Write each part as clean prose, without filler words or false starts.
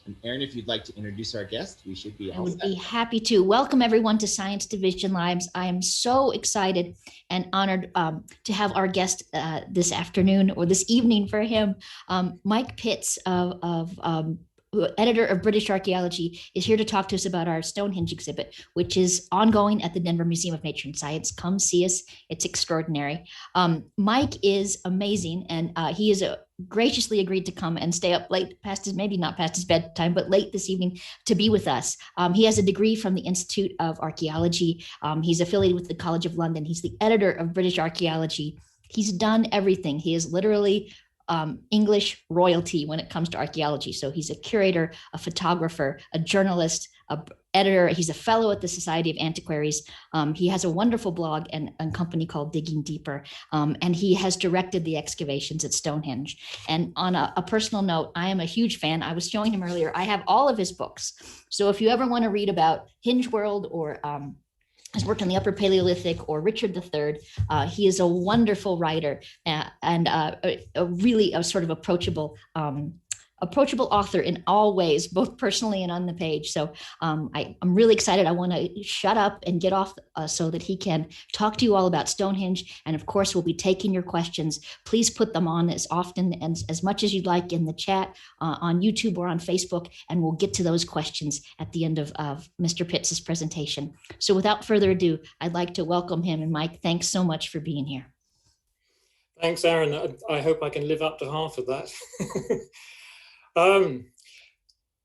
And Erin, if you'd like to introduce our guest, we should be I all would set. be happy to welcome everyone to Science Division Lives. I am so excited and honored to have our guest this afternoon or this evening for him. Mike Pitts of editor of British Archaeology, is here to talk to us about our Stonehenge exhibit, which is ongoing at the Denver Museum of Nature and Science. Come see us. It's extraordinary. Mike is amazing, and he is graciously agreed to come and stay up late past his, maybe not past his bedtime, but late this evening to be with us. He has a degree from the Institute of Archaeology. He's affiliated with the College of London. He's the editor of British Archaeology. He's done everything. He is literally English royalty when it comes to archaeology. So he's a curator, a photographer, a journalist, a editor. He's a fellow at the Society of Antiquaries. He has a wonderful blog and a company called Digging Deeper. And he has directed the excavations at Stonehenge. And on a personal note, I am a huge fan. I was showing him earlier. I have all of his books. So if you ever want to read about Hinge World or has worked on the Upper Paleolithic or Richard III. He is a wonderful writer and really a sort of approachable author in all ways, both personally and on the page. So I'm really excited. I want to shut up and get off so that he can talk to you all about Stonehenge. And of course, we'll be taking your questions. Please put them on as often and as much as you'd like in the chat on YouTube or on Facebook, and we'll get to those questions at the end of Mr. Pitts' presentation. So without further ado, I'd like to welcome him. And Mike, thanks so much for being here. Thanks, Erin. I hope I can live up to half of that.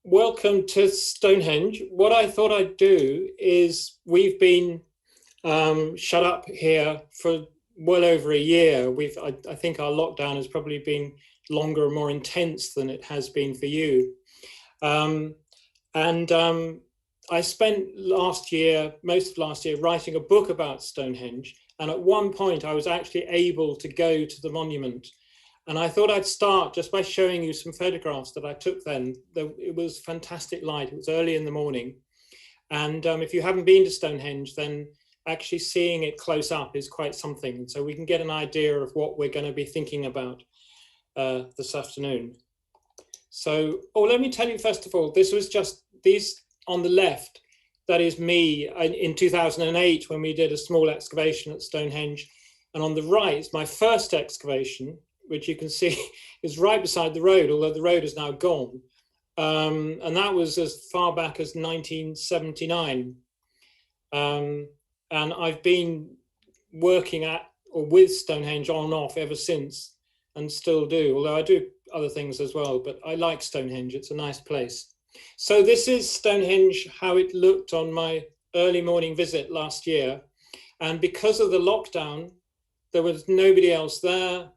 Welcome to Stonehenge. What I thought I'd do is, we've been shut up here for well over a year. I think our lockdown has probably been longer and more intense than it has been for you. I spent most of last year writing a book about Stonehenge. And at one point I was actually able to go to the monument. And I thought I'd start just by showing you some photographs that I took then. It was fantastic light. It was early in the morning. And if you haven't been to Stonehenge, then actually seeing it close up is quite something. So we can get an idea of what we're going to be thinking about this afternoon. So, let me tell you, first of all, this was just these on the left. That is me in 2008 when we did a small excavation at Stonehenge. And on the right is my first excavation, which you can see is right beside the road, although the road is now gone. And that was as far back as 1979. And I've been working at or with Stonehenge on and off ever since, and still do, although I do other things as well, but I like Stonehenge. It's a nice place. So this is Stonehenge, how it looked on my early morning visit last year. And because of the lockdown, there was nobody else there.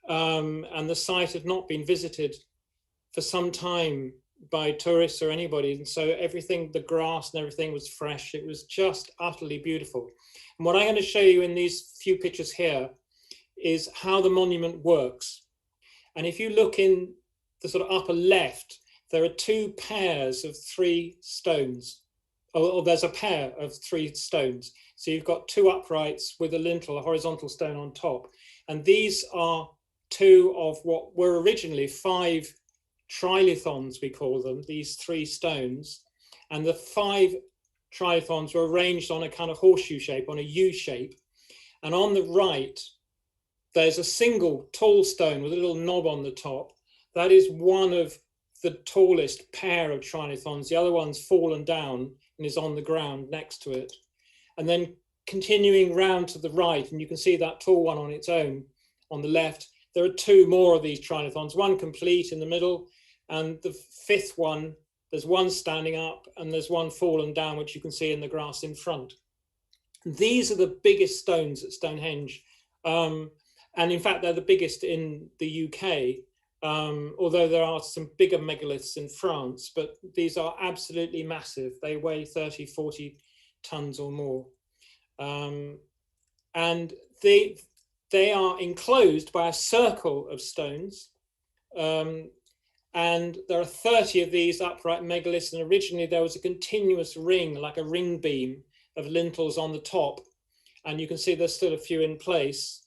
And the site had not been visited for some time by tourists or anybody. And so everything, the grass and everything was fresh. It was just utterly beautiful. And what I'm going to show you in these few pictures here is how the monument works. And if you look in the sort of upper left, there are two pairs of three stones. Or there's a pair of three stones. So you've got two uprights with a lintel, a horizontal stone on top. And these are two of what were originally 5 trilithons, we call them, these 3 stones. And the 5 trilithons were arranged on a kind of horseshoe shape, on a U shape. And on the right, there's a single tall stone with a little knob on the top. That is one of the tallest pair of trilithons. The other one's fallen down and is on the ground next to it. And then continuing round to the right, and you can see that tall one on its own on the left, there are 2 more of these trilithons, one complete in the middle, and the 5th one, there's one standing up and there's one fallen down, which you can see in the grass in front. These are the biggest stones at Stonehenge. And in fact, they're the biggest in the UK. Although there are some bigger megaliths in France, but these are absolutely massive. They weigh 30, 40 tons or more. And they are enclosed by a circle of stones. And there are 30 of these upright megaliths. And originally there was a continuous ring, like a ring beam of lintels on the top. And you can see there's still a few in place.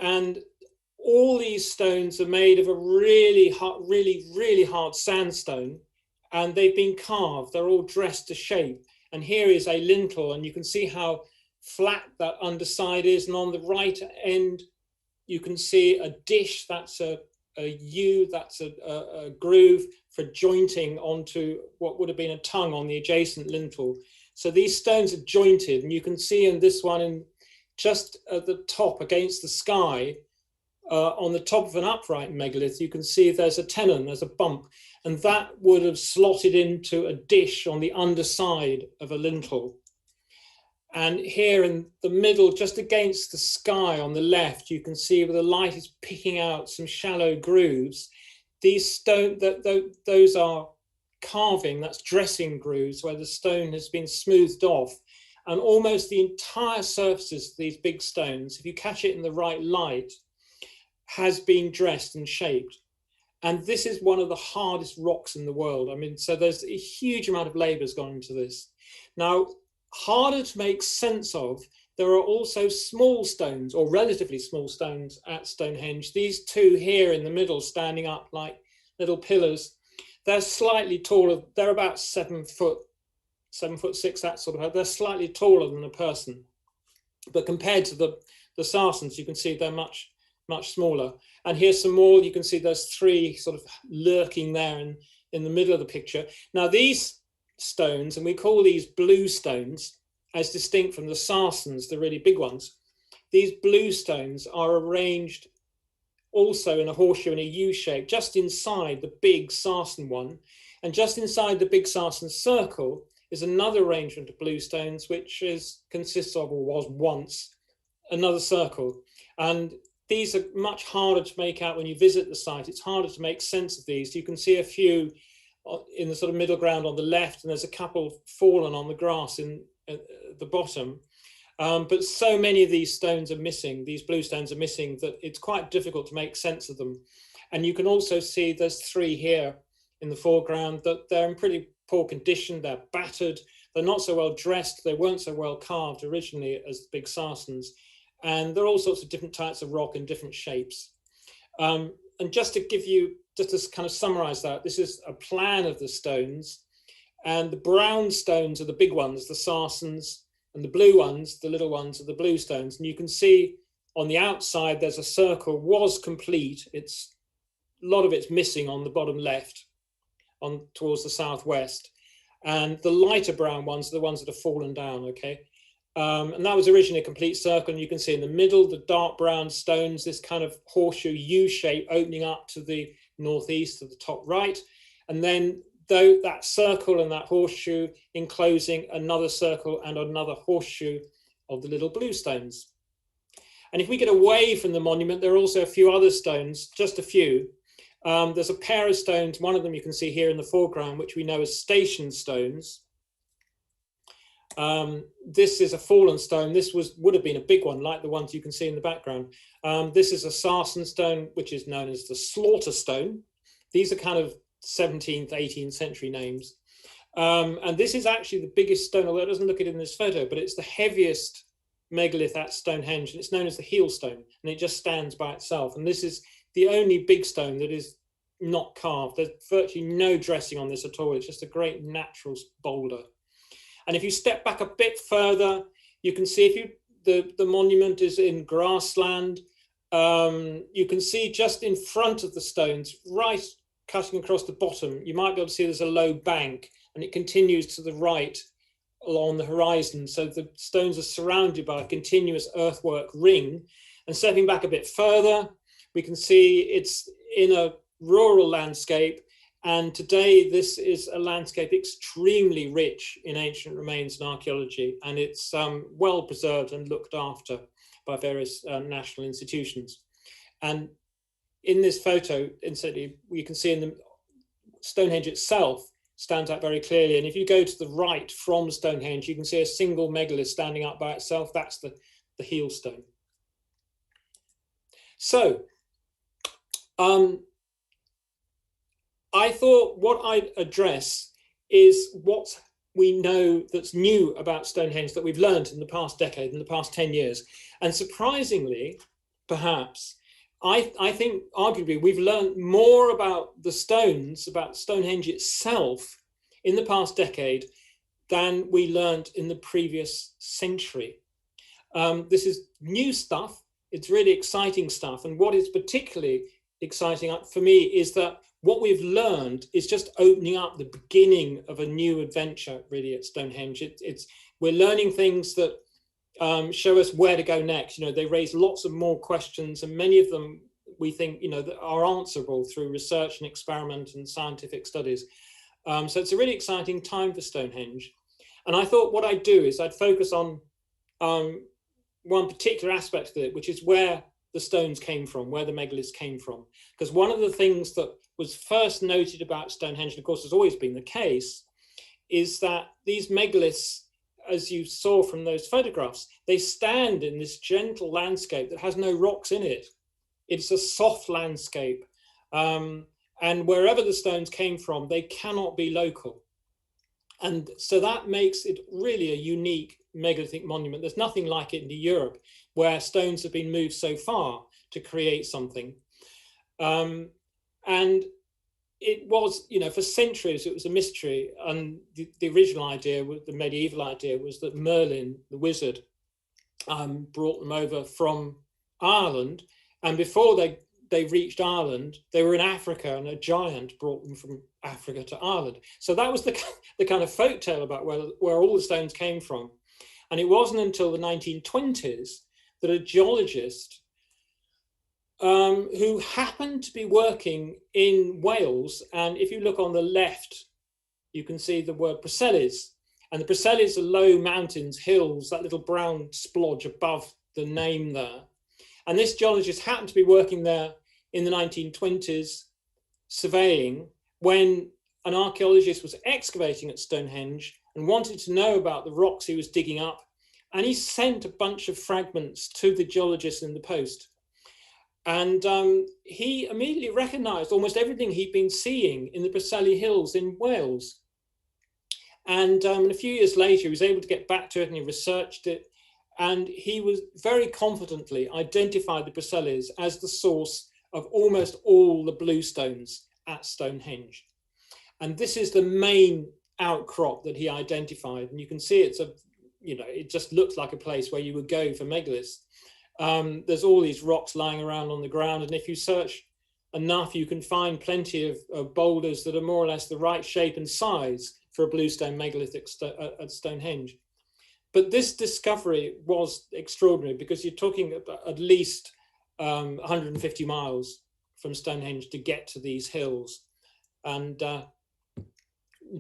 And all these stones are made of a really hard sandstone, and they've been carved. They're all dressed to shape. And here is a lintel, and you can see how flat that underside is. And on the right end, you can see a dish. That's a U, that's a groove for jointing onto what would have been a tongue on the adjacent lintel. So these stones are jointed, and you can see in this one, in just at the top against the sky, on the top of an upright megalith, you can see there's a tenon, there's a bump, and that would have slotted into a dish on the underside of a lintel. And here in the middle, just against the sky on the left, you can see where the light is picking out some shallow grooves. These stone, those are carving, that's dressing grooves where the stone has been smoothed off. And almost the entire surfaces of these big stones, if you catch it in the right light, has been dressed and shaped. And this is one of the hardest rocks in the world. I mean, so there's a huge amount of labor has gone into this. Now, harder to make sense of, there are also small stones, or relatively small stones at Stonehenge. These two here in the middle, standing up like little pillars, they're slightly taller. They're about 7 foot, 7'6", that sort of height. They're slightly taller than a person. But compared to the Sarsens, you can see they're much smaller. And here's some more. You can see there's 3 sort of lurking there in the middle of the picture. Now these stones, and we call these blue stones, as distinct from the Sarsens, the really big ones, these blue stones are arranged also in a horseshoe in a U shape, just inside the big Sarsen one. And just inside the big Sarsen circle is another arrangement of blue stones, which consists of, or was once, another circle. And these are much harder to make out when you visit the site. It's harder to make sense of these. You can see a few in the sort of middle ground on the left, and there's a couple fallen on the grass at the bottom. But so many of these stones are missing, these blue stones are missing, that it's quite difficult to make sense of them. And you can also see there's 3 here in the foreground that they're in pretty poor condition. They're battered, they're not so well dressed, they weren't so well carved originally as the big Sarsens. And there are all sorts of different types of rock in different shapes. And just to give you, just to kind of summarize that, this is a plan of the stones. And the brown stones are the big ones, the Sarsens, and the blue ones, the little ones, are the blue stones. And you can see on the outside, there's a circle, was complete. A lot of it's missing on the bottom left, towards the southwest. And the lighter brown ones are the ones that have fallen down, okay? And that was originally a complete circle. And you can see in the middle, the dark brown stones, this kind of horseshoe U shape opening up to the northeast of the top right. And then though that circle and that horseshoe enclosing another circle and another horseshoe of the little blue stones. And if we get away from the monument, there are also a few other stones, just a few. There's a pair of stones, one of them you can see here in the foreground, which we know as station stones. This is a fallen stone. This would have been a big one, like the ones you can see in the background. This is a Sarsen stone, which is known as the slaughter stone. These are kind of 17th, 18th century names. And this is actually the biggest stone, although it doesn't look it in this photo, but it's the heaviest megalith at Stonehenge, and it's known as the heel stone, and it just stands by itself. And this is the only big stone that is not carved. There's virtually no dressing on this at all. It's just a great natural boulder. And if you step back a bit further, you can see the monument is in grassland. You can see just in front of the stones, right cutting across the bottom, you might be able to see there's a low bank, and it continues to the right along the horizon. So the stones are surrounded by a continuous earthwork ring. And stepping back a bit further, we can see it's in a rural landscape. And today this is a landscape extremely rich in ancient remains and archaeology. And it's well preserved and looked after by various national institutions. And in this photo, incidentally, you can see in the Stonehenge itself stands out very clearly. And if you go to the right from Stonehenge, you can see a single megalith standing up by itself. That's the heel stone. So I thought what I'd address is what we know that's new about Stonehenge that we've learned in the past decade, in the past 10 years. And surprisingly, perhaps, I think arguably we've learned more about the stones, about Stonehenge itself in the past decade than we learned in the previous century. This is new stuff. It's really exciting stuff. And what is particularly exciting for me is that what we've learned is just opening up the beginning of a new adventure, really, at Stonehenge. We're learning things that show us where to go next. They raise lots of more questions, and many of them we think, that are answerable through research and experiment and scientific studies. So it's a really exciting time for Stonehenge. And I thought what I'd do is I'd focus on one particular aspect of it, which is where the stones came from, where the megaliths came from. Because one of the things that was first noted about Stonehenge, and of course has always been the case, is that these megaliths, as you saw from those photographs, they stand in this gentle landscape that has no rocks in it. It's a soft landscape. And wherever the stones came from, they cannot be local. And so that makes it really a unique megalithic monument. There's nothing like it in Europe, where stones have been moved so far to create something. And it was, for centuries, it was a mystery. And the original idea, the medieval idea, was that Merlin, the wizard, brought them over from Ireland. And before they reached Ireland, they were in Africa, and a giant brought them from Africa to Ireland. So that was the kind of folk tale about where all the stones came from. And it wasn't until the 1920s that a geologist who happened to be working in Wales, and if you look on the left, you can see the word Presely's. And the Presely's are low mountains, hills, that little brown splodge above the name there. And this geologist happened to be working there in the 1920s, surveying, when an archaeologist was excavating at Stonehenge and wanted to know about the rocks he was digging up. And he sent a bunch of fragments to the geologist in the post. And he immediately recognized almost everything he'd been seeing in the Preseli Hills in Wales. And a few years later, he was able to get back to it, and he researched it. And he was very confidently identified the Preselis as the source of almost all the bluestones at Stonehenge. And this is the main outcrop that he identified. And you can see it just looks like a place where you would go for megaliths. There's all these rocks lying around on the ground. And if you search enough, you can find plenty of boulders that are more or less the right shape and size for a bluestone megalith at Stonehenge. But this discovery was extraordinary, because you're talking about at least 150 miles from Stonehenge to get to these hills. And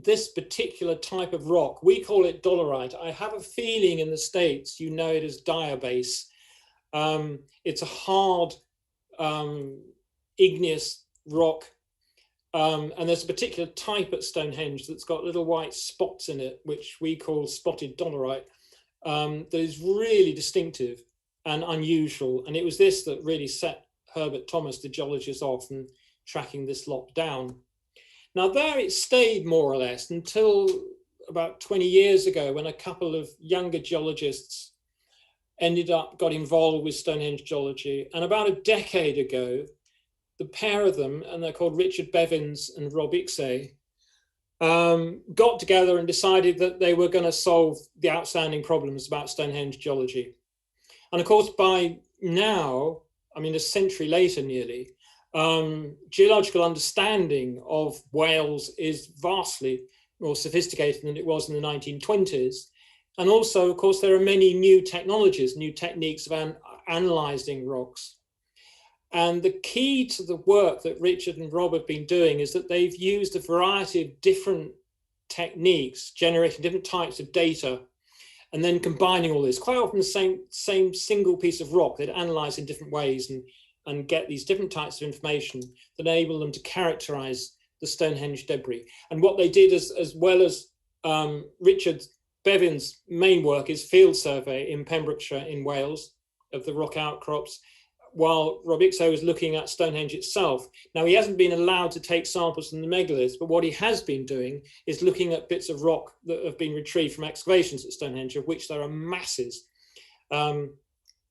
this particular type of rock, we call it dolerite. I have a feeling in the States, you know it as diabase. It's a hard, igneous rock. And there's a particular type at Stonehenge that's got little white spots in it, which we call spotted dolerite, that is really distinctive and unusual. And it was this that really set Herbert Thomas, the geologist, off and tracking this lot down. Now there it stayed more or less until about 20 years ago, when a couple of younger geologists got involved with Stonehenge geology. And about a decade ago, the pair of them, and they're called Richard Bevins and Rob Ixay, got together and decided that they were going to solve the outstanding problems about Stonehenge geology. And of course, by now, I mean, a century later nearly, geological understanding of Wales is vastly more sophisticated than it was in the 1920s. And also, of course, there are many new technologies, new techniques of analyzing rocks. And the key to the work that Richard and Rob have been doing is that they've used a variety of different techniques, generating different types of data, and then combining all this. Quite often the same single piece of rock they'd analyze in different ways and get these different types of information that enable them to characterize the Stonehenge debris. And what they did, as well as Richard Bevins' main work, is field survey in Pembrokeshire in Wales of the rock outcrops, while Rob Ixay was looking at Stonehenge itself. Now, he hasn't been allowed to take samples from the megaliths, but what he has been doing is looking at bits of rock that have been retrieved from excavations at Stonehenge, of which there are masses. And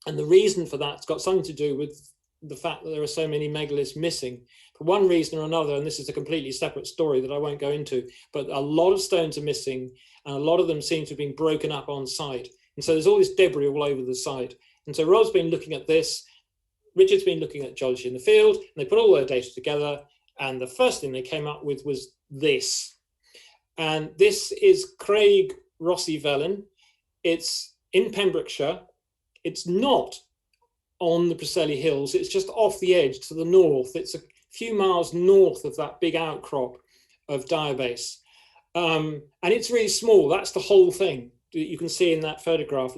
the reason for that's got something to do with the fact that there are so many megaliths missing for one reason or another, and this is a completely separate story that I won't go into, but a lot of stones are missing, and a lot of them seem to have been broken up on site. And so there's all this debris all over the site. And so Rob's been looking at this, Richard's been looking at geology in the field, and they put all their data together, and the first thing they came up with was this. And this is Craig Rossi Velin. It's in Pembrokeshire. It's not on the Preseli Hills. It's just off the edge to the north. It's a few miles north of that big outcrop of diabase. And it's really small. That's the whole thing that you can see in that photograph.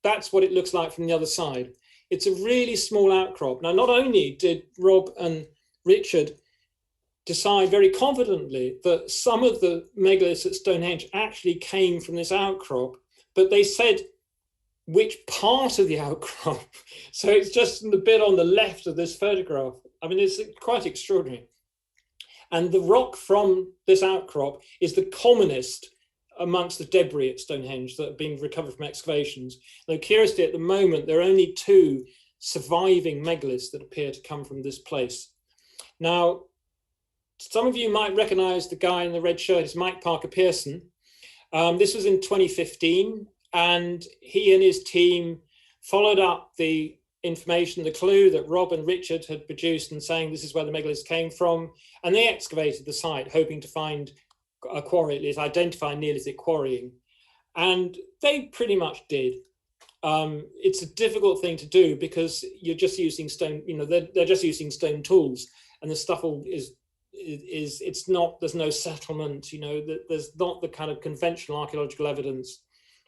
That's what it looks like from the other side. It's a really small outcrop. Now, not only did Rob and Richard decide very confidently that some of the megaliths at Stonehenge actually came from this outcrop, but they said which part of the outcrop. So it's just the bit on the left of this photograph. I mean, it's quite extraordinary. And the rock from this outcrop is the commonest amongst the debris at Stonehenge that have been recovered from excavations. Though curiously, at the moment, there are only 2 surviving megaliths that appear to come from this place. Now, some of you might recognize the guy in the red shirt. It's Mike Parker Pearson. This was in 2015, and he and his team followed up the information, the clue that Rob and Richard had produced and saying this is where the megaliths came from, and they excavated the site hoping to find a quarry, at least identify Neolithic quarrying, and they pretty much did. It's a difficult thing to do because you're just using stone, they're just using stone tools, and the stuff it's not, there's no settlement, there's not the kind of conventional archaeological evidence.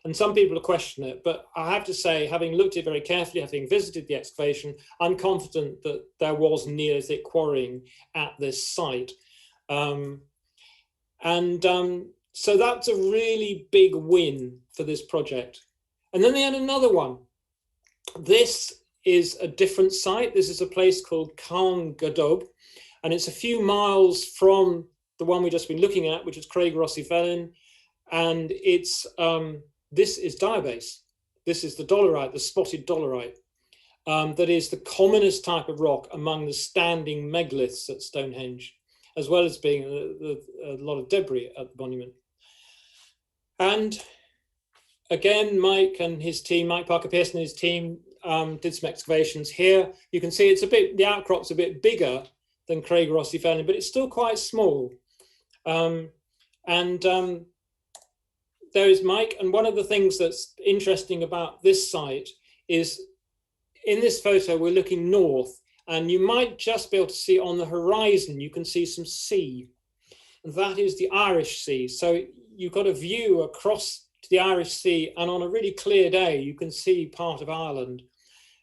And some people question it, but I have to say, having looked at it very carefully, having visited the excavation, I'm confident that there was Neolithic quarrying at this site. So that's a really big win for this project. And then they had another one. This is a different site. This is a place called Carn Gadog, and it's a few miles from the one we've just been looking at, which is Craig Rossi Velin. And it's this is diabase. This is the dolerite, the spotted dolerite. That is the commonest type of rock among the standing megaliths at Stonehenge, as well as being a lot of debris at the monument. And again, Mike Parker Pearson and his team did some excavations here. You can see the outcrop's a bit bigger than Craig Rossi Velin, but it's still quite small. There is Mike. And one of the things that's interesting about this site is in this photo, we're looking north, and you might just be able to see on the horizon, you can see some sea. And that is the Irish Sea. So you've got a view across to the Irish Sea, and on a really clear day, you can see part of Ireland.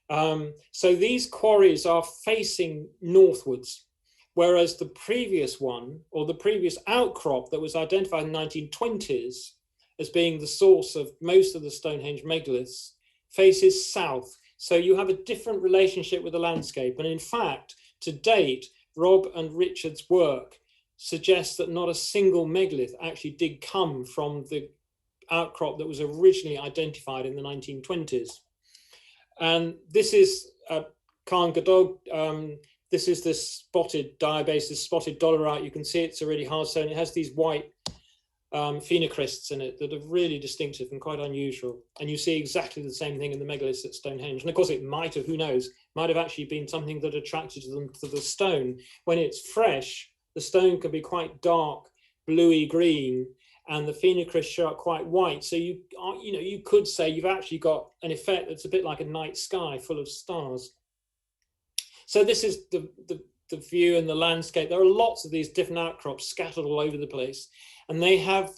So these quarries are facing northwards, whereas the previous one, or the previous outcrop that was identified in the 1920s as being the source of most of the Stonehenge megaliths, faces south. So you have a different relationship with the landscape. And in fact, to date, Rob and Richard's work suggests that not a single megalith actually did come from the outcrop that was originally identified in the 1920s. And this is Carn Gadog. This is this spotted diabase, this spotted dolerite. You can see it's a really hard stone. It has these white phenocrysts in it that are really distinctive and quite unusual. And you see exactly the same thing in the megaliths at Stonehenge. And of course, it might have, who knows, might have actually been something that attracted them to the stone. When it's fresh, the stone can be quite dark, bluey green, and the phenocrysts are quite white. So you could say you've actually got an effect that's a bit like a night sky full of stars. So this is the view and the landscape. There are lots of these different outcrops scattered all over the place. And they have,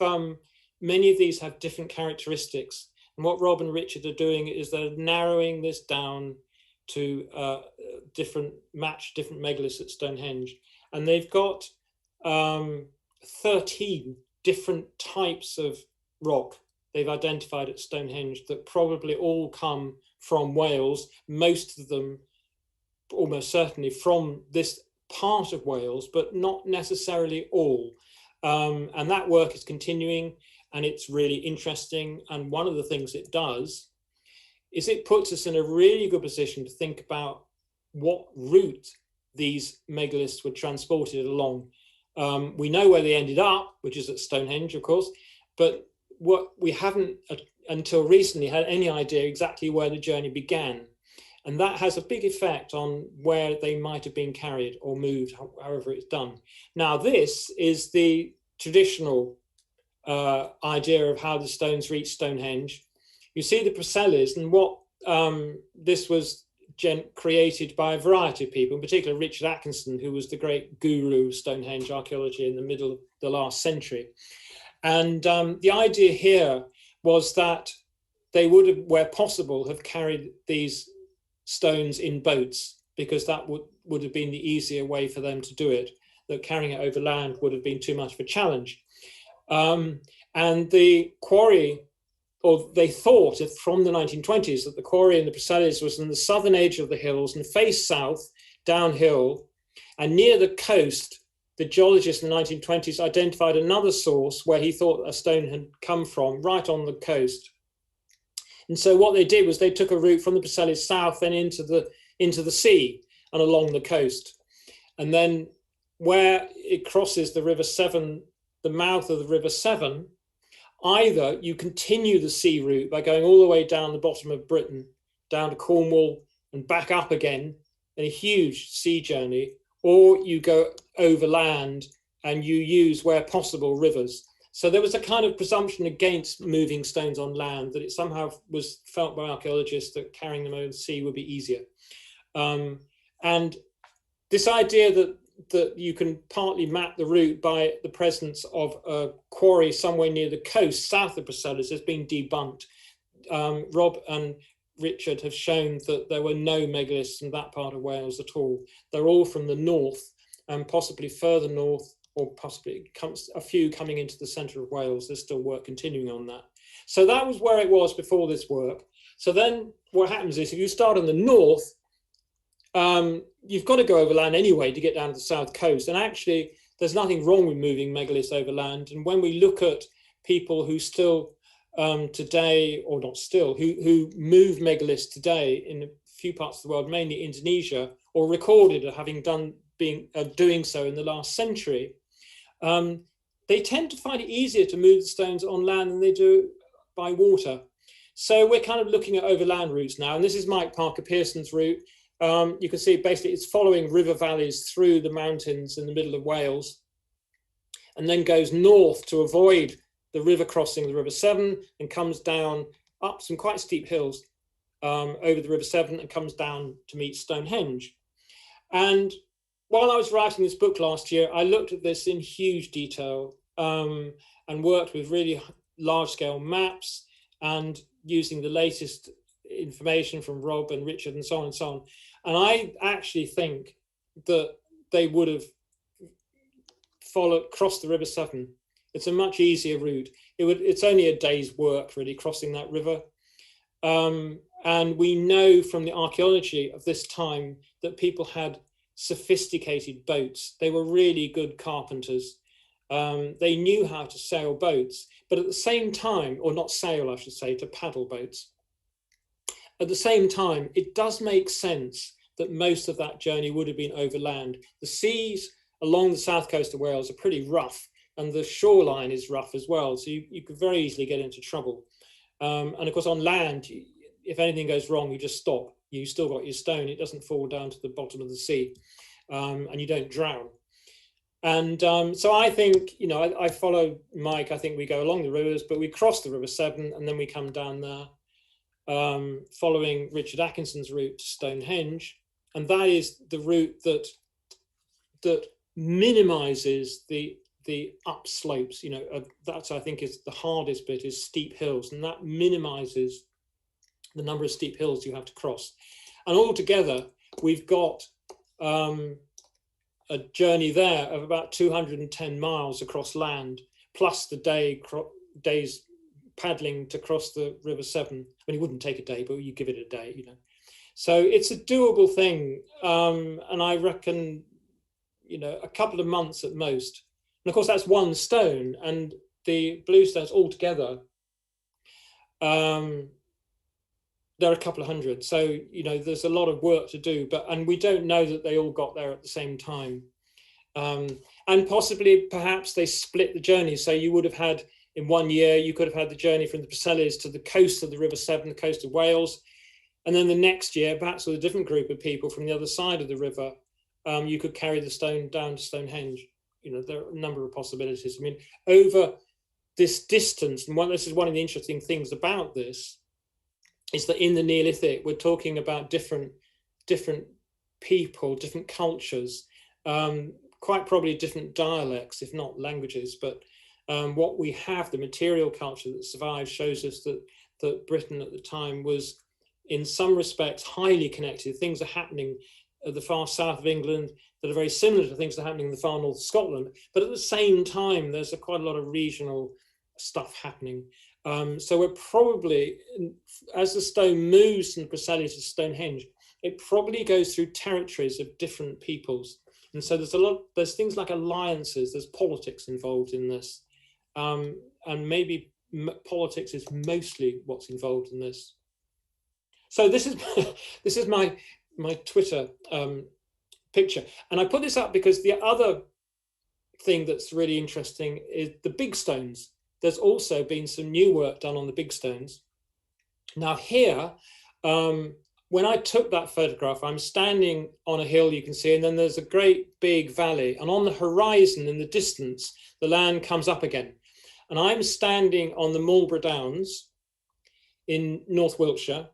many of these have different characteristics. And what Rob and Richard are doing is they're narrowing this down to different megaliths at Stonehenge. And they've got 13 different types of rock they've identified at Stonehenge that probably all come from Wales, most of them almost certainly from this part of Wales, but not necessarily all. And that work is continuing, and it's really interesting. And one of the things it does is it puts us in a really good position to think about what route these megaliths were transported along. We know where they ended up, which is at Stonehenge, of course, but what we haven't until recently had any idea exactly where the journey began. And that has a big effect on where they might have been carried or moved, however it's done. Now, this is the traditional idea of how the stones reached Stonehenge. You see the Procellus, and what this was created by a variety of people, in particular Richard Atkinson, who was the great guru of Stonehenge archaeology in the middle of the last century. And the idea here was that they would have, where possible, have carried these stones in boats, because that would have been the easier way for them to do it, that carrying it over land would have been too much of a challenge. And the quarry, or they thought from the 1920s that the quarry in the Procellus was in the southern edge of the hills and faced south, downhill, and near the coast. The geologist in the 1920s identified another source where he thought a stone had come from, right on the coast. And so what they did was they took a route from the Procellus south and into the sea and along the coast. And then where it crosses the River Severn, the mouth of the River Severn, either you continue the sea route by going all the way down the bottom of Britain, down to Cornwall and back up again in a huge sea journey, or you go overland and you use, where possible, rivers. So there was a kind of presumption against moving stones on land, that it somehow was felt by archaeologists that carrying them over the sea would be easier. And this idea that you can partly map the route by the presence of a quarry somewhere near the coast south of Procellus has been debunked. Rob and Richard have shown that there were no megaliths in that part of Wales at all. They're all from the north, and possibly further north, or possibly a few coming into the centre of Wales. There's still work continuing on that. So that was where it was before this work. So then what happens is, if you start on the north, you've got to go overland anyway to get down to the south coast. And actually, there's nothing wrong with moving megaliths overland. And when we look at people who still today, or not still, who move megaliths today in a few parts of the world, mainly Indonesia, or recorded as having doing so in the last century, they tend to find it easier to move the stones on land than they do by water. So we're kind of looking at overland routes now, and this is Mike Parker Pearson's route. You can see basically it's following river valleys through the mountains in the middle of Wales, and then goes north to avoid the river crossing the River Severn, and comes down up some quite steep hills over the River Severn, and comes down to meet Stonehenge. And while I was writing this book last year, I looked at this in huge detail and worked with really large-scale maps and using the latest information from Rob and Richard and so on and so on. And I actually think that they would have crossed the River Severn. It's a much easier route. It's only a day's work, really, crossing that river. And we know from the archaeology of this time that people had sophisticated boats. They were really good carpenters. They knew how to sail boats, but at the same time, or not sail, I should say, to paddle boats. At the same time, it does make sense that most of that journey would have been overland. The seas along the south coast of Wales are pretty rough, and the shoreline is rough as well, so you could very easily get into trouble. And of course, on land, if anything goes wrong, you just stop. You still got your stone. It doesn't fall down to the bottom of the sea, and you don't drown. And so I think, I follow Mike. I think we go along the rivers, but we cross the River Severn, and then we come down there, following Richard Atkinson's route to Stonehenge. And that is the route that minimizes the upslopes. That's, I think, is the hardest bit, is steep hills, and that minimizes the number of steep hills you have to cross. And altogether, we've got a journey there of about 210 miles across land, plus the day's paddling to cross the River Severn. I mean, it wouldn't take a day, but you give it a day, So it's a doable thing. And I reckon, a couple of months at most. And of course, that's one stone, and the blue stones altogether, there are a couple of hundred. So, you know, there's a lot of work to do, and we don't know that they all got there at the same time. And possibly, perhaps they split the journey. So you would have had, in 1 year, you could have had the journey from the Preselids to the coast of the River Severn, the coast of Wales. And then the next year, perhaps with a different group of people from the other side of the river, you could carry the stone down to Stonehenge. You know, there are a number of possibilities. I mean, over this distance, and this is one of the interesting things about this, is that in the Neolithic, we're talking about different people, different cultures, quite probably different dialects, if not languages. But what we have, the material culture that survives, shows us that Britain at the time was, in some respects, highly connected. Things are happening at the far south of England that are very similar to things that are happening in the far north of Scotland. But at the same time, there's quite a lot of regional stuff happening. So we're probably, as the stone moves from the Preseli to Stonehenge, it probably goes through territories of different peoples. And so there's things like alliances, there's politics involved in this. And maybe politics is mostly what's involved in this. So this is my Twitter picture. And I put this up because the other thing that's really interesting is the big stones. There's also been some new work done on the big stones. Now here, when I took that photograph, I'm standing on a hill, you can see, and then there's a great big valley. And on the horizon, in the distance, the land comes up again. And I'm standing on the Marlborough Downs in North Wiltshire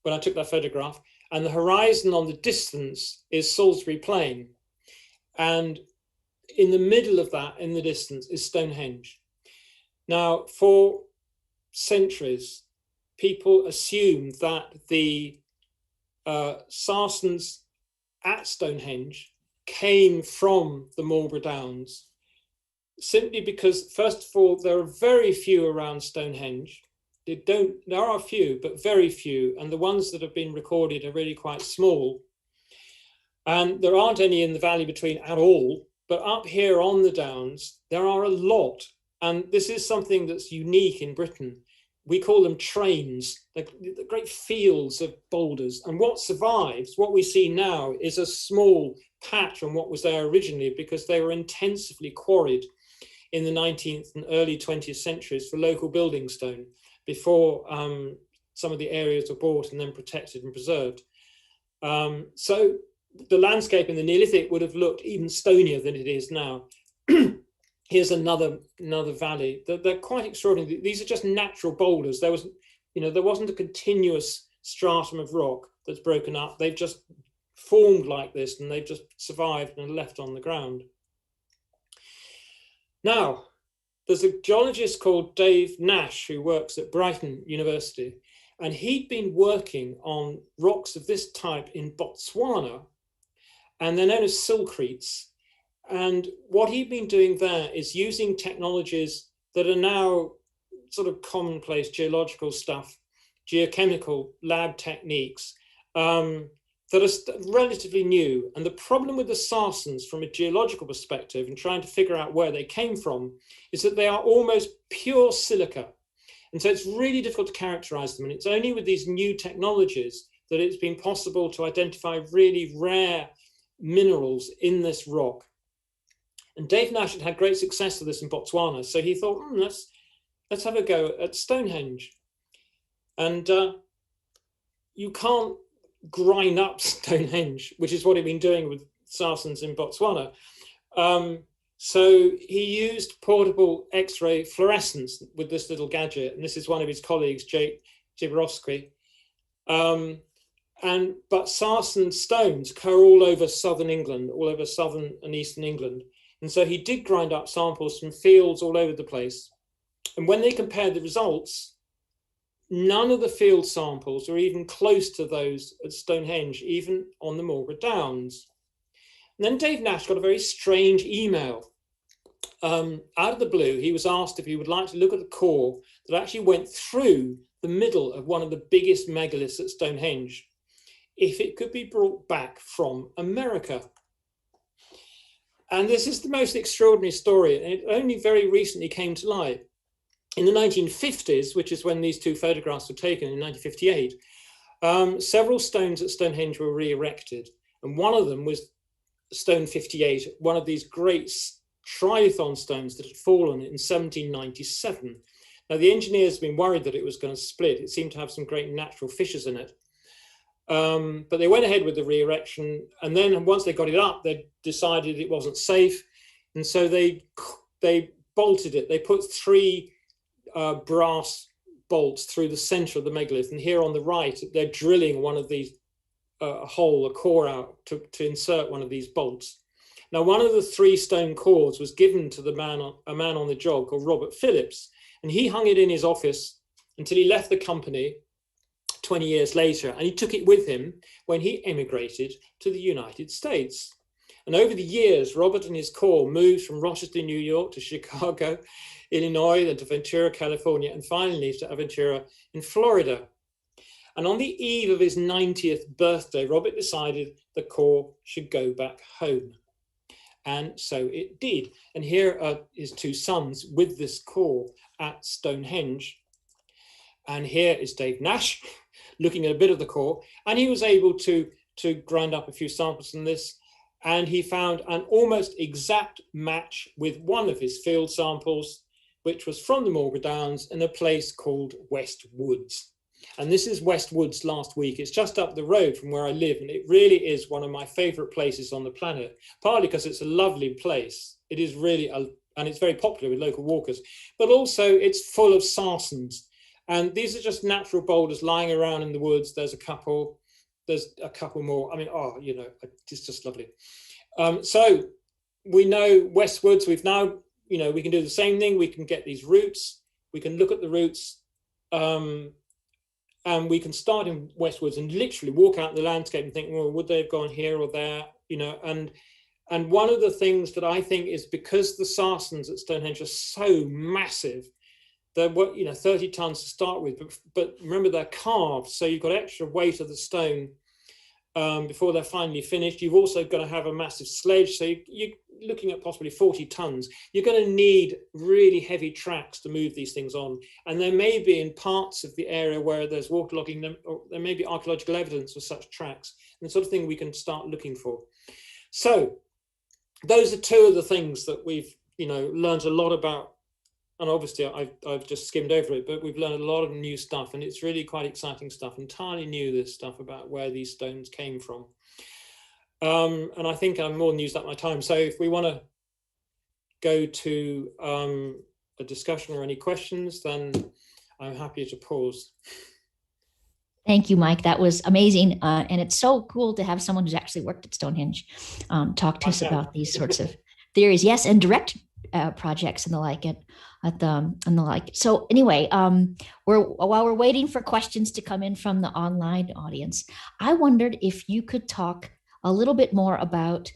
when I took that photograph. And the horizon on the distance is Salisbury Plain. And in the middle of that, in the distance, is Stonehenge. Now, for centuries, people assumed that the Sarsens at Stonehenge came from the Marlborough Downs, simply because, first of all, there are very few around Stonehenge. There are a few, but very few, and the ones that have been recorded are really quite small. And there aren't any in the valley between at all, but up here on the Downs, there are a lot. And this is something that's unique in Britain. We call them trains, the great fields of boulders. And what survives, what we see now, is a small patch on what was there originally, because they were intensively quarried in the 19th and early 20th centuries for local building stone, before some of the areas were bought and then protected and preserved. So the landscape in the Neolithic would have looked even stonier than it is now. Here's another valley. They're quite extraordinary. These are just natural boulders. There wasn't a continuous stratum of rock that's broken up. They've just formed like this, and they've just survived and left on the ground. Now, there's a geologist called Dave Nash who works at Brighton University, and he'd been working on rocks of this type in Botswana, and they're known as silcretes. And what he'd been doing there is using technologies that are now sort of commonplace geological stuff, geochemical lab techniques that are relatively new. And the problem with the Sarsens from a geological perspective and trying to figure out where they came from is that they are almost pure silica. And so it's really difficult to characterize them. And it's only with these new technologies that it's been possible to identify really rare minerals in this rock. And Dave Nash had great success with this in Botswana. So he thought, let's have a go at Stonehenge. And you can't grind up Stonehenge, which is what he'd been doing with Sarsens in Botswana. So he used portable X-ray fluorescence with this little gadget. And this is one of his colleagues, Jake Jiborowski. But Sarsen stones occur all over southern England, all over southern and eastern England. And so he did grind up samples from fields all over the place. And when they compared the results, none of the field samples were even close to those at Stonehenge, even on the Marlborough Downs. And then Dave Nash got a very strange email. Out of the blue, he was asked if he would like to look at the core that actually went through the middle of one of the biggest megaliths at Stonehenge, if it could be brought back from America. And this is the most extraordinary story, and it only very recently came to light. In the 1950s, which is when these two photographs were taken in 1958, Several stones at Stonehenge were re-erected, and one of them was stone 58, one of these great trilithon stones that had fallen in 1797. Now, the engineers have been worried that it was going to split. It seemed to have some great natural fissures in it. But they went ahead with the re-erection, and then once they got it up, they decided it wasn't safe, and so they bolted it. They put 3 brass bolts through the center of the megalith, and here on the right, they're drilling one of these a core out to insert one of these bolts. Now, one of the 3 stone cores was given to a man on the job called Robert Phillips, and he hung it in his office until he left the company 20 years later, and he took it with him when he emigrated to the United States. And over the years, Robert and his core moved from Rochester, New York to Chicago, Illinois, then to Ventura, California, and finally to Aventura in Florida. And on the eve of his 90th birthday, Robert decided the core should go back home. And so it did. And here are his 2 sons with this core at Stonehenge. And here is Dave Nash looking at a bit of the core. And he was able to grind up a few samples from this. And he found an almost exact match with one of his field samples, which was from the Morgan Downs in a place called West Woods. And this is West Woods last week. It's just up the road from where I live, and it really is one of my favorite places on the planet, partly because it's a lovely place. It is really, and it's very popular with local walkers, but also it's full of sarsens. And these are just natural boulders lying around in the woods. There's a couple more. I mean, it's just lovely. So we know West Woods. We've now, we can do the same thing. We can get these roots. We can look at the roots. And we can start in West Woods and literally walk out the landscape and think, well, would they have gone here or there? And one of the things that I think is because the sarsens at Stonehenge are so massive, they're 30 tons to start with, but remember they're carved, so you've got extra weight of the stone before they're finally finished. You've also got to have a massive sledge, so you're looking at possibly 40 tons. You're going to need really heavy tracks to move these things on, and there may be in parts of the area where there's waterlogging, or there may be archaeological evidence of such tracks, and the sort of thing we can start looking for. So those are 2 of the things that we've learned a lot about. And obviously I've just skimmed over it, but we've learned a lot of new stuff, and it's really quite exciting stuff, entirely new, this stuff about where these stones came from. And I think I'm more than used up my time. So if we want to go to a discussion or any questions, then I'm happy to pause. Thank you, Mike. That was amazing. And it's so cool to have someone who's actually worked at Stonehenge talk to us about these sorts of theories. Yes, and direct projects and the like. So anyway, while we're waiting for questions to come in from the online audience, I wondered if you could talk a little bit more about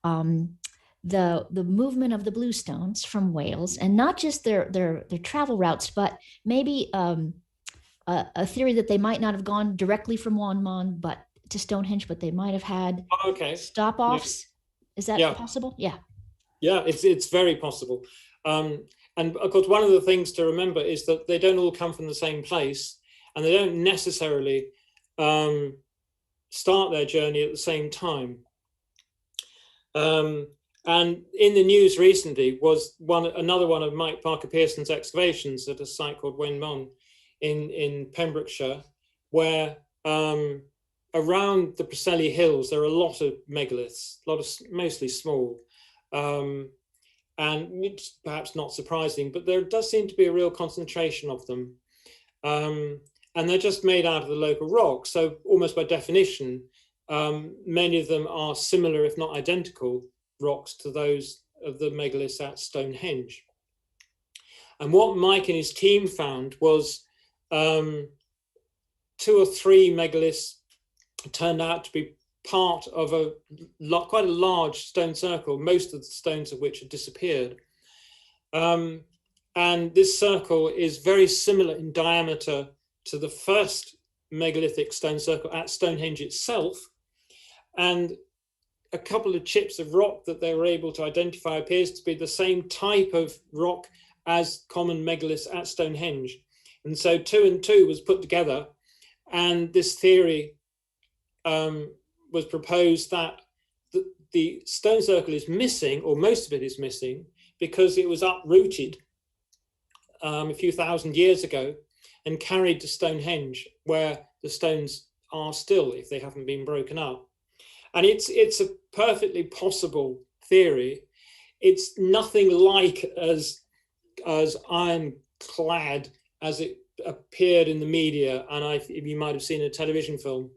the movement of the bluestones from Wales, and not just their travel routes, but maybe a theory that they might not have gone directly from Wanmon but to Stonehenge, but they might have had stopoffs. Yeah. Is that possible? Yeah. Yeah, it's very possible. And of course, one of the things to remember is that they don't all come from the same place, and they don't necessarily start their journey at the same time. And in the news recently was another one of Mike Parker Pearson's excavations at a site called Wenmon in Pembrokeshire, where around the Preseli Hills there are a lot of megaliths, mostly small. And it's perhaps not surprising, but there does seem to be a real concentration of them. And they're just made out of the local rock. So almost by definition, many of them are similar, if not identical, rocks to those of the megaliths at Stonehenge. And what Mike and his team found was 2 or 3 megaliths turned out to be part of quite a large stone circle, most of the stones of which have disappeared. And this circle is very similar in diameter to the first megalithic stone circle at Stonehenge itself. And a couple of chips of rock that they were able to identify appears to be the same type of rock as common megaliths at Stonehenge. And so 2 and 2 was put together, And this theory was proposed that the stone circle is missing, or most of it is missing, because it was uprooted a few thousand years ago and carried to Stonehenge, where the stones are still, if they haven't been broken up. And it's a perfectly possible theory. It's nothing like as ironclad as it appeared in the media, and you might have seen a television film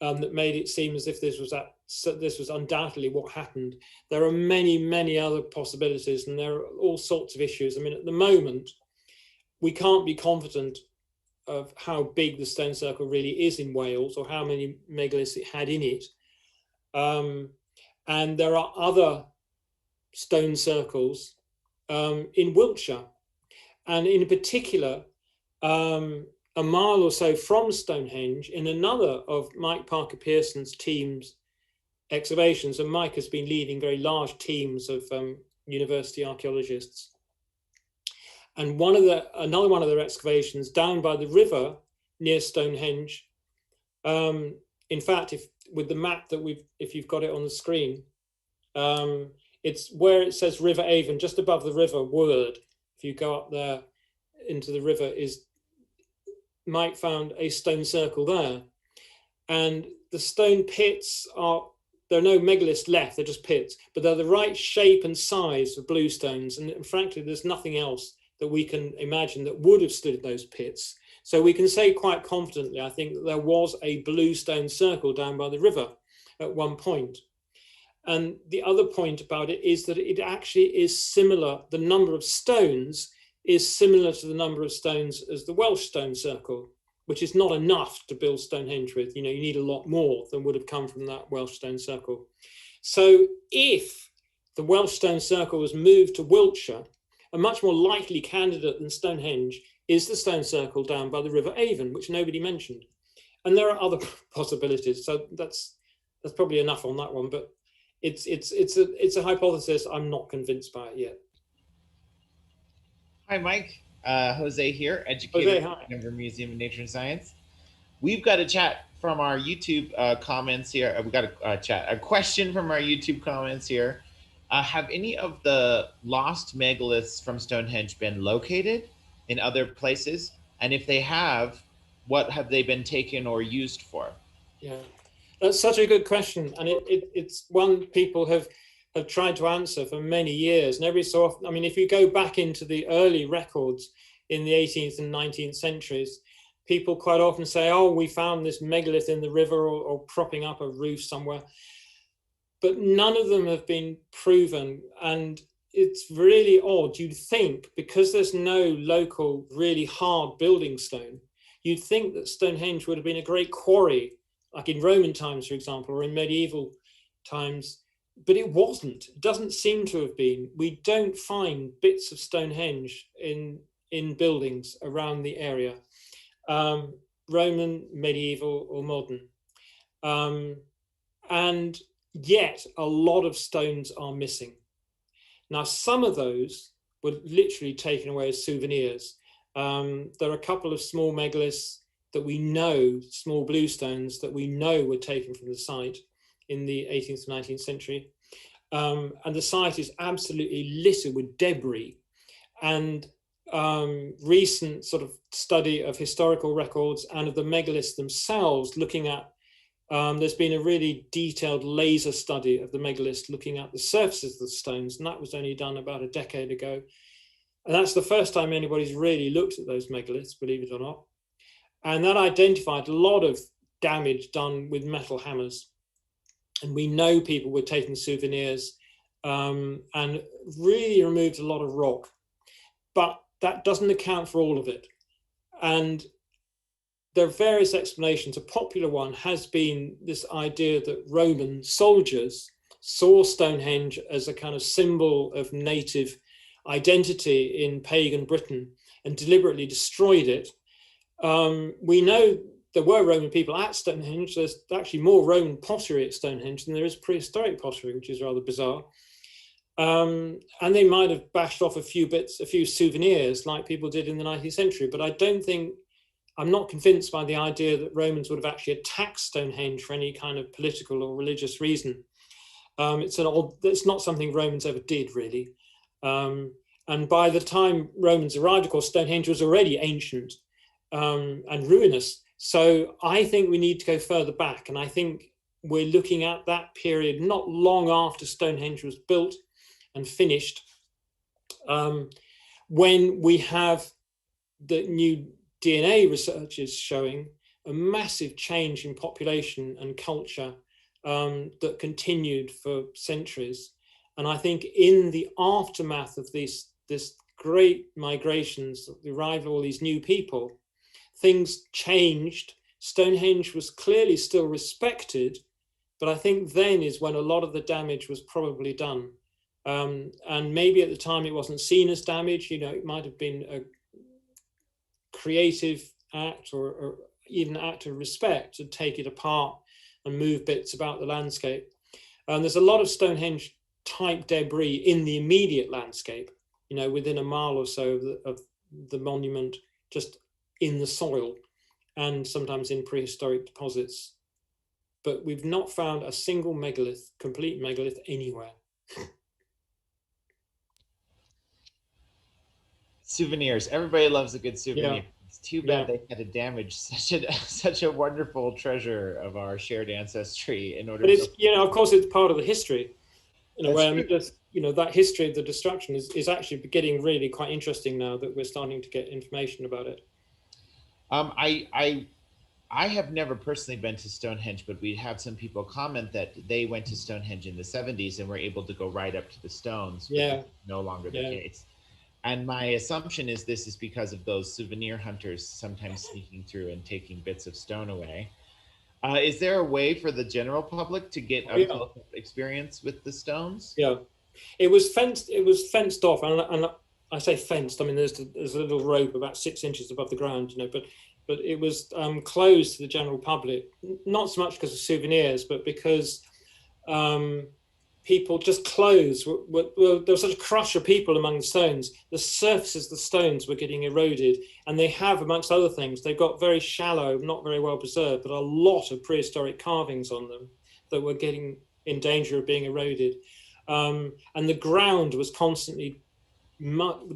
that made it seem as if this was undoubtedly what happened. There are many other possibilities, and there are all sorts of issues. I mean, at the moment, we can't be confident of how big the stone circle really is in Wales, or how many megaliths it had in it. And there are other stone circles in Wiltshire, and in particular, a mile or so from Stonehenge, in another of Mike Parker Pearson's team's excavations, and Mike has been leading very large teams of university archaeologists. And another one of their excavations down by the river near Stonehenge. In fact, with the map that if you've got it on the screen, it's where it says River Avon, just above the river word. If you go up there into the river, Mike found a stone circle there. And the stone pits there are no megaliths left, they're just pits, but they're the right shape and size for bluestones. And frankly, there's nothing else that we can imagine that would have stood in those pits. So we can say quite confidently, I think, that there was a bluestone circle down by the river at one point. And the other point about it is that it actually is similar, the number of stones is similar to the number of stones as the Welsh stone circle, which is not enough to build Stonehenge with. You need a lot more than would have come from that Welsh stone circle. So if the Welsh stone circle was moved to Wiltshire, a much more likely candidate than Stonehenge is the stone circle down by the River Avon, which nobody mentioned. And there are other possibilities. So that's probably enough on that one, but it's a hypothesis. I'm not convinced by it yet. Hi, Mike. Jose here, educator at Denver Museum of Nature and Science. We've got a chat from our YouTube comments here. We've got a question from our YouTube comments here. Have any of the lost megaliths from Stonehenge been located in other places? And if they have, what have they been taken or used for? Yeah, that's such a good question. And it's one people have tried to answer for many years. And every so often, I mean, if you go back into the early records in the 18th and 19th centuries, people quite often say, oh, we found this megalith in the river or propping up a roof somewhere. But none of them have been proven. And it's really odd. You'd think, because there's no local really hard building stone, you'd think that Stonehenge would have been a great quarry, like in Roman times, for example, or in medieval times. But it wasn't. It doesn't seem to have been. We don't find bits of Stonehenge in buildings around the area, Roman, medieval, or modern. And yet a lot of stones are missing. Now, some of those were literally taken away as souvenirs. There are a couple of small megaliths that we know, small bluestones that we know were taken from the site in the 18th to 19th century. And the site is absolutely littered with debris. And recent sort of study of historical records and of the megaliths themselves, looking at, there's been a really detailed laser study of the megaliths looking at the surfaces of the stones, and that was only done about a decade ago. And that's the first time anybody's really looked at those megaliths, believe it or not. And that identified a lot of damage done with metal hammers. And we know people were taking souvenirs and really removed a lot of rock. But that doesn't account for all of it. And there are various explanations. A popular one has been this idea that Roman soldiers saw Stonehenge as a kind of symbol of native identity in pagan Britain and deliberately destroyed it. We know there were Roman people at Stonehenge. There's actually more Roman pottery at Stonehenge than there is prehistoric pottery, which is rather bizarre. And they might have bashed off a few souvenirs like people did in the 19th century, but I don't think I'm not convinced by the idea that Romans would have actually attacked Stonehenge for any kind of political or religious reason. It's not something Romans ever did, really. And by the time Romans arrived, of course, Stonehenge was already ancient and ruinous. So I think we need to go further back. And I think we're looking at that period not long after Stonehenge was built and finished, when we have the new DNA research is showing a massive change in population and culture that continued for centuries. And I think in the aftermath of this great migrations, the arrival of all these new people, things changed. Stonehenge was clearly still respected, but I think then is when a lot of the damage was probably done. And maybe at the time it wasn't seen as damage, you know, it might have been a creative act or even an act of respect to take it apart and move bits about the landscape. There's a lot of Stonehenge type debris in the immediate landscape, you know, within a mile or so of the monument, just in the soil and sometimes in prehistoric deposits. But we've not found a single megalith, complete megalith anywhere. Souvenirs. Everybody loves a good souvenir. Yeah. It's too bad they had to damage such a wonderful treasure of our shared ancestry in order. But it's, you know, of course, it's part of the history in a way. I mean, true. just, you know, that history of the destruction is actually getting really quite interesting now that we're starting to get information about it. I have never personally been to Stonehenge, but we have some people comment that they went to Stonehenge in the 70s and were able to go right up to the stones. Yeah. No longer the case. And my assumption is this is because of those souvenir hunters sometimes sneaking through and taking bits of stone away. Is there a way for the general public to get a close experience with the stones? Yeah, it was fenced. It was fenced off, and I say fenced. I mean, there's a little rope about 6 inches above the ground, you know, but it was closed to the general public. Not so much because of souvenirs, but because people just clothes. There was such a crush of people among the stones. The surfaces of the stones were getting eroded, and they have, amongst other things, they've got very shallow, not very well preserved, but a lot of prehistoric carvings on them that were getting in danger of being eroded. And the ground was constantly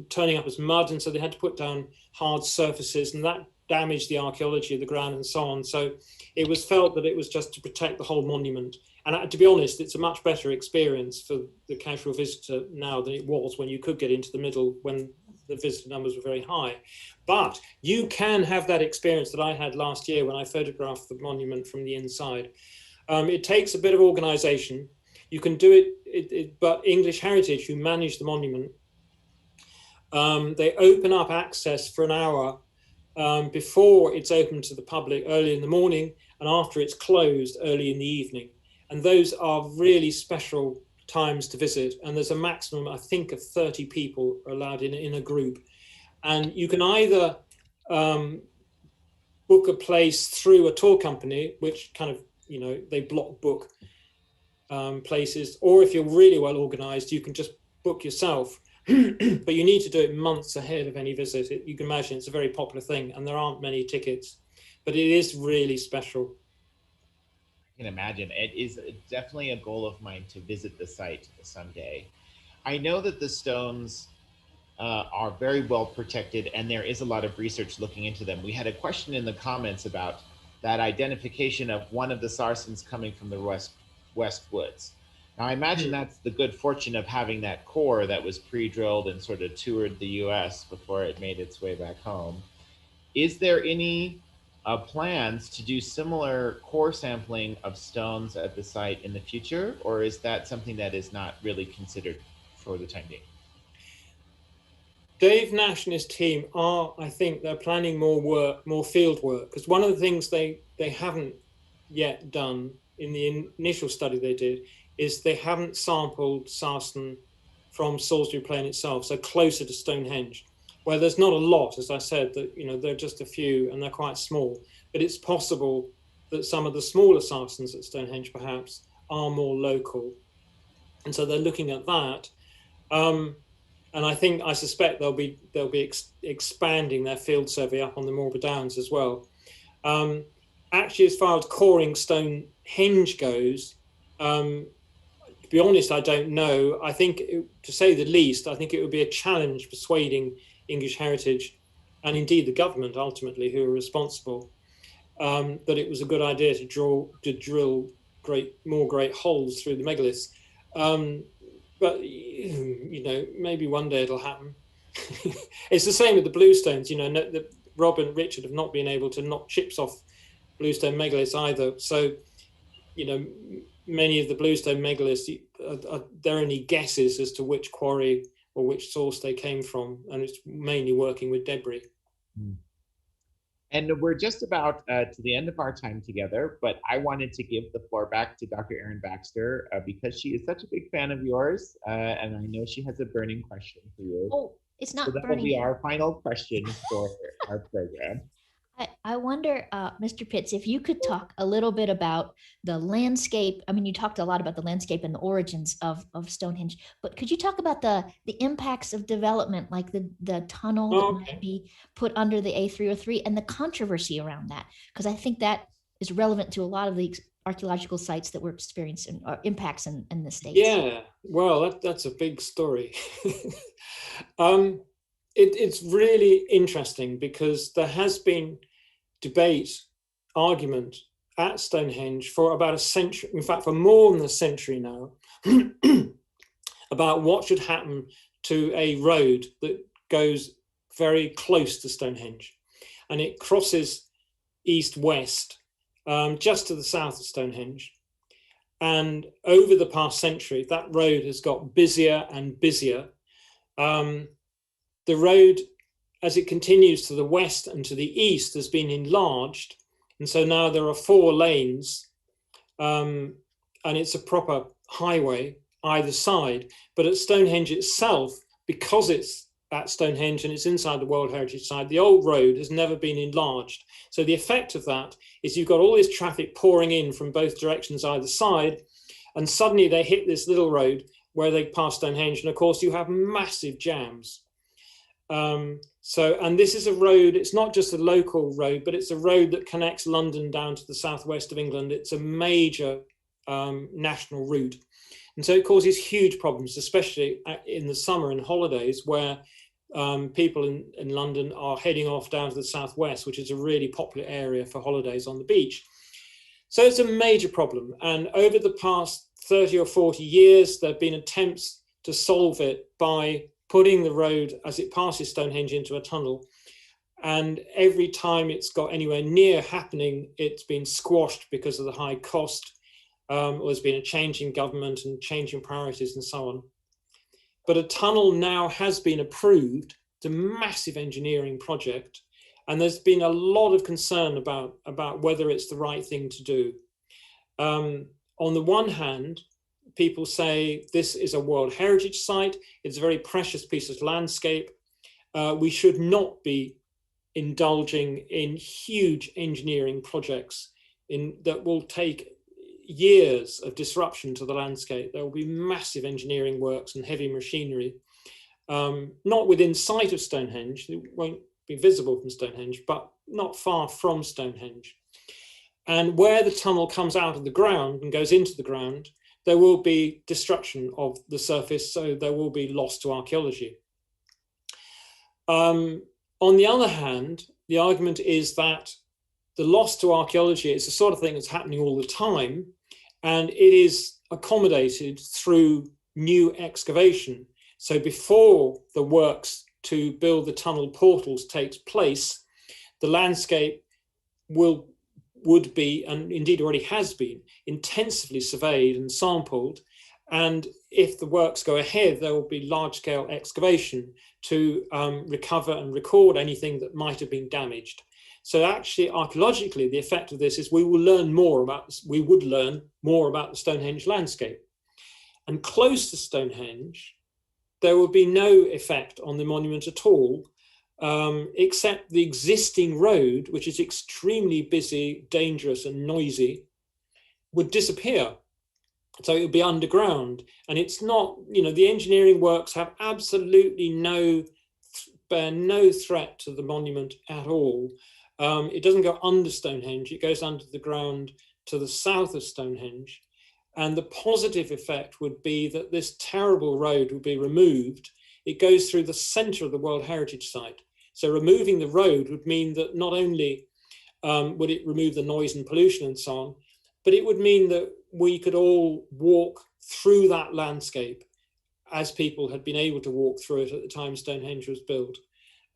turning up as mud, and so they had to put down hard surfaces, and that damaged the archaeology of the ground and so on. So it was felt that it was just to protect the whole monument. And to be honest, it's a much better experience for the casual visitor now than it was when you could get into the middle when the visitor numbers were very high. But you can have that experience that I had last year when I photographed the monument from the inside. It takes a bit of organization. You can do it, but English Heritage, who manage the monument, they open up access for an hour before it's open to the public early in the morning, and after it's closed early in the evening. And those are really special times to visit. And there's a maximum, I think, of 30 people are allowed in a group. And you can either book a place through a tour company, which kind of, you know, they block book places, or if you're really well organized, you can just book yourself. But you need to do it months ahead of any visit. You can imagine it's a very popular thing, and there aren't many tickets, but it is really special. I can imagine. It is definitely a goal of mine to visit the site someday. I know that the stones are very well protected, and there is a lot of research looking into them. We had a question in the comments about that identification of one of the Sarsens coming from the West Woods. Now, I imagine that's the good fortune of having that core that was pre-drilled and sort of toured the US before it made its way back home. Is there any plans to do similar core sampling of stones at the site in the future, or is that something that is not really considered for the time being? Dave Nash and his team are, I think, they're planning more work, more field work, because one of the things they haven't yet done in the initial study they did is they haven't sampled Sarsen from Salisbury Plain itself, so closer to Stonehenge, where there's not a lot, as I said, that, you know, there are just a few and they're quite small, but it's possible that some of the smaller Sarsens at Stonehenge perhaps are more local. And so they're looking at that. And I suspect they'll be expanding their field survey up on the Morber Downs as well. Actually, as far as coring Stonehenge goes, to be honest, I don't know. I think, to say the least, I think it would be a challenge persuading English Heritage, and indeed the government ultimately, who are responsible, that it was a good idea to drill more great holes through the megaliths. But maybe one day it'll happen. It's the same with the bluestones. Rob and Richard have not been able to knock chips off bluestone megaliths either. So, many of the bluestone megaliths, they're only guesses as to which quarry or which source they came from, and it's mainly working with debris. And we're just about to the end of our time together, but I wanted to give the floor back to Dr. Erin Baxter because she is such a big fan of yours, and I know she has a burning question for you. Oh, it's not burning. So that will be our final question for our program. I wonder, Mr. Pitts, if you could talk a little bit about the landscape. I mean, you talked a lot about the landscape and the origins of Stonehenge, but could you talk about the impacts of development, like the tunnel that might be put under the A303 and the controversy around that? Because I think that is relevant to a lot of the archaeological sites that we're experiencing impacts in the States. Yeah, well, that's a big story. It's really interesting because there has been debate, argument at Stonehenge for about a century, in fact, for more than a century now, about what should happen to a road that goes very close to Stonehenge. And it crosses east-west, just to the south of Stonehenge. And over the past century, that road has got busier and busier. The road, as it continues to the west and to the east, has been enlarged. And so now there are 4 lanes, and it's a proper highway either side. But at Stonehenge itself, because it's at Stonehenge and it's inside the World Heritage Site, the old road has never been enlarged. So the effect of that is you've got all this traffic pouring in from both directions either side, and suddenly they hit this little road where they pass Stonehenge, and of course you have massive jams. And this is a road, it's not just a local road, but it's a road that connects London down to the southwest of England. It's a major national route. And so it causes huge problems, especially in the summer and holidays, where people in London are heading off down to the southwest, which is a really popular area for holidays on the beach. So it's a major problem. And over the past 30 or 40 years, there have been attempts to solve it by putting the road as it passes Stonehenge into a tunnel. And every time it's got anywhere near happening, it's been squashed because of the high cost. There's been a change in government and change in priorities and so on. But a tunnel now has been approved. It's a massive engineering project. And there's been a lot of concern about whether it's the right thing to do. On the one hand, people say this is a World Heritage Site. It's a very precious piece of landscape. We should not be indulging in huge engineering projects that will take years of disruption to the landscape. There will be massive engineering works and heavy machinery, not within sight of Stonehenge. It won't be visible from Stonehenge, but not far from Stonehenge. And where the tunnel comes out of the ground and goes into the ground, there will be destruction of the surface, so there will be loss to archaeology. On the other hand, the argument is that the loss to archaeology is the sort of thing that's happening all the time, and it is accommodated through new excavation. So before the works to build the tunnel portals takes place, the landscape would be, and indeed already has been, intensively surveyed and sampled. And if the works go ahead, there will be large-scale excavation to recover and record anything that might have been damaged. So actually, archaeologically, the effect of this is we would learn more about the Stonehenge landscape. And close to Stonehenge, there will be no effect on the monument at all, except the existing road, which is extremely busy, dangerous, and noisy, would disappear. So it would be underground, and it's not, you know, the engineering works have absolutely bear no threat to the monument at all. It doesn't go under Stonehenge, it goes under the ground to the south of Stonehenge. And the positive effect would be that this terrible road would be removed. It goes through the center of the World Heritage Site. So removing the road would mean that not only would it remove the noise and pollution and so on, but it would mean that we could all walk through that landscape as people had been able to walk through it at the time Stonehenge was built.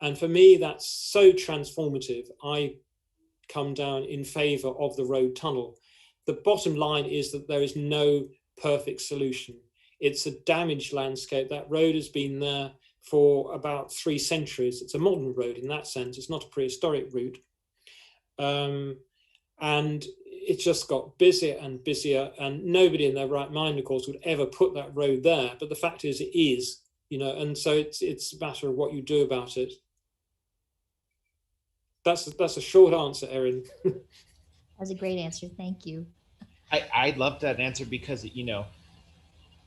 And for me, that's so transformative. I come down in favor of the road tunnel. The bottom line is that there is no perfect solution. It's a damaged landscape. That road has been there for about 3 centuries. It's a modern road in that sense. It's not a prehistoric route. And it just got busier and busier, and nobody in their right mind, of course, would ever put that road there. But the fact is, it is, you know, and so it's a matter of what you do about it. That's a short answer, Erin. That's a great answer. Thank you. I love that answer because, you know,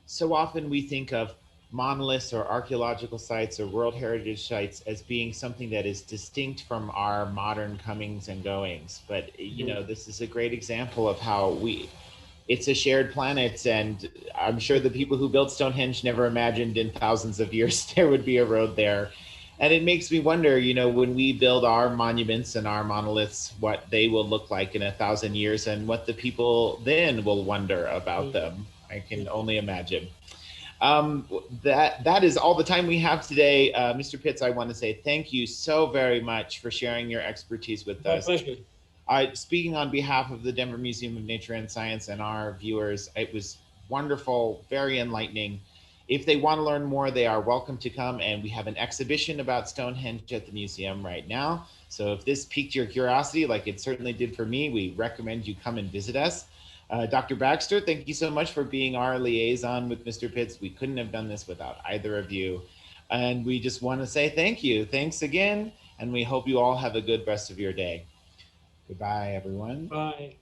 so often we think of monoliths or archaeological sites or World Heritage sites as being something that is distinct from our modern comings and goings. But, you know, this is a great example of how it's a shared planet. And I'm sure the people who built Stonehenge never imagined in thousands of years there would be a road there. And it makes me wonder, you know, when we build our monuments and our monoliths, what they will look like in 1,000 years and what the people then will wonder about them. I can only imagine. That is all the time we have today. Mr. Pitts, I want to say thank you so very much for sharing your expertise with us. My pleasure. Speaking on behalf of the Denver Museum of Nature and Science and our viewers, it was wonderful, very enlightening. If they want to learn more, they are welcome to come, and we have an exhibition about Stonehenge at the museum right now. So if this piqued your curiosity, like it certainly did for me, we recommend you come and visit us. Dr. Baxter, thank you so much for being our liaison with Mr. Pitts. We couldn't have done this without either of you. And we just want to say thank you. Thanks again, and we hope you all have a good rest of your day. Goodbye, everyone. Bye.